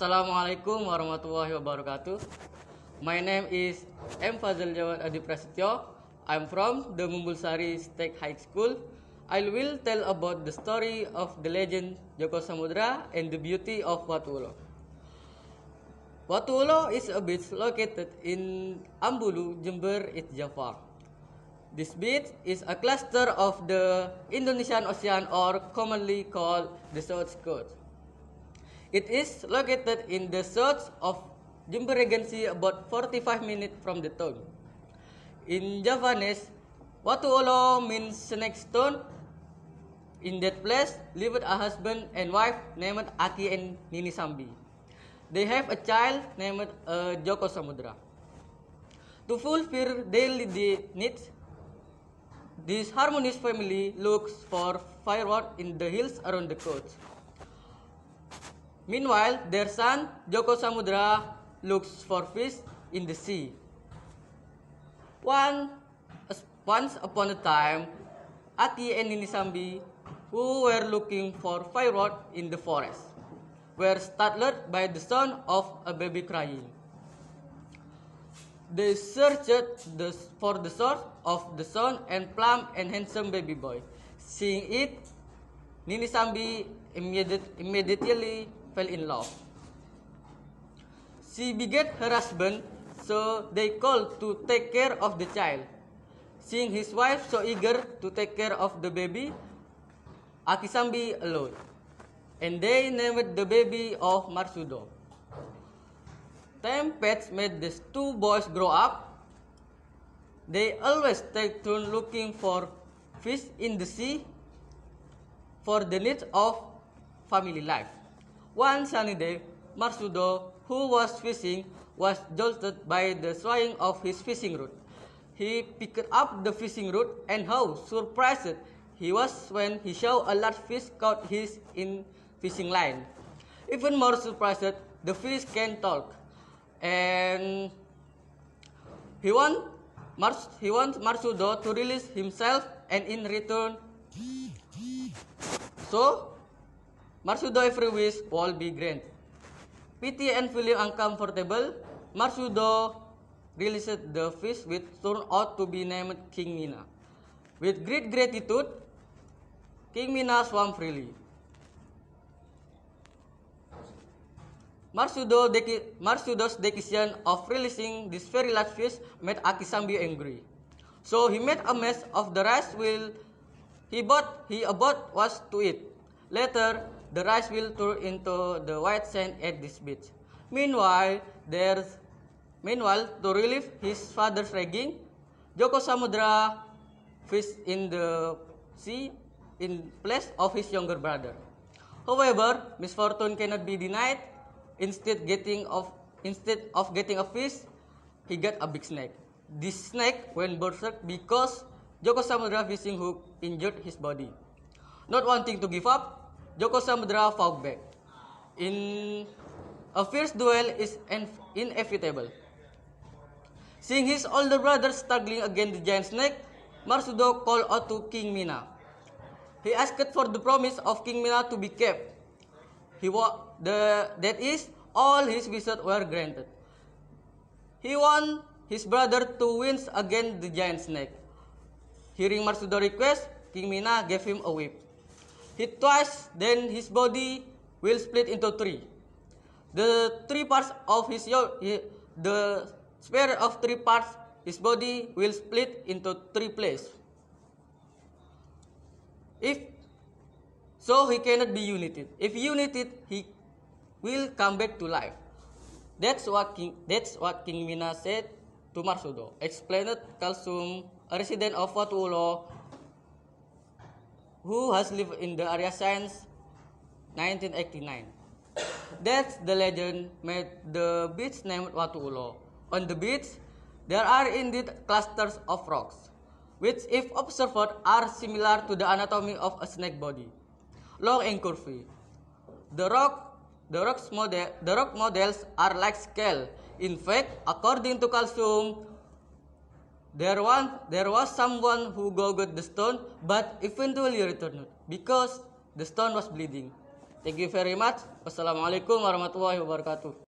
Assalamualaikum warahmatullahi wabarakatuh. My name is M. Fazal Jawad Adi Prasetyo. I'm from the Mumbulsari State High School. I will tell about the story of the legend Joko Samudra and the beauty of Watu Ulo. Watu Ulo is a beach located in Ambulu, Jember, East Java. This beach is a cluster of the Indonesian Ocean, or commonly called the South Coast. It is located in the south of Jember Regency, about 45 minutes from the town. In Javanese, Watu Ulo means snake stone. In that place lived a husband and wife named Aki and Nini Sambi. They have a child named Joko Samudra. To fulfill daily needs, this harmonious family looks for firewood in the hills around the coast. Meanwhile, their son, Joko Samudra, looks for fish in the sea. Once upon a time, Aki and Nini Sambi, who were looking for firewood in the forest, were startled by the sound of a baby crying. They searched for the source of the sound and plump and handsome baby boy. Seeing it, Nini Sambi immediately fell in love. She begat her husband, so they called to take care of the child. Seeing his wife so eager to take care of the baby, Aki Sambi allowed, and they named the baby of Marsudo. Time pets made these two boys grow up. They always take turns looking for fish in the sea for the needs of family life. One sunny day, Marsudo, who was fishing, was jolted by the swaying of his fishing rod. He picked up the fishing rod, and how surprised he was when he saw a large fish caught in fishing line. Even more surprised, the fish can talk, and he wants Marsudo to release himself, and in return, so Marsudo every wish will be granted. Pity and feeling uncomfortable, Marsudo released the fish, which turned out to be named King Mina. With great gratitude, King Mina swam freely. Marsudo's decision of releasing this very large fish made Aki Sambi angry. So he made a mess of the rice he about was to eat. Later, the rice will turn into the white sand at this beach. Meanwhile, to relieve his father's ragging, Joko Samudra fished in the sea in place of his younger brother. However, misfortune cannot be denied. Instead of getting a fish, he got a big snake. This snake went berserk because Joko Samudra fishing hook injured his body. Not wanting to give up, Joko Samudra fought back. In a fierce duel is inevitable. Seeing his older brother struggling against the giant snake, Marsudo called out to King Mina. He asked for the promise of King Mina to be kept. That is, all his wishes were granted. He want his brother to win against the giant snake. Hearing Marsudo's request, King Mina gave him a whip. Hit twice, then his body will split into three. The spare of three parts, his body will split into three places. So he cannot be united. If united, he will come back to life. That's what King Mina said to Marsudo, explained Kalsum, a resident of Watu Ulo, who has lived in the area since 1989. That's the legend made the beach named Watu Ulo. On the beach, there are indeed clusters of rocks, which if observed are similar to the anatomy of a snake body, long and curvy. The rock models are like scale. In fact, according to Kalsum, there was someone who got the stone, but eventually returned because the stone was bleeding. Thank you very much. Wassalamualaikum warahmatullahi wabarakatuh.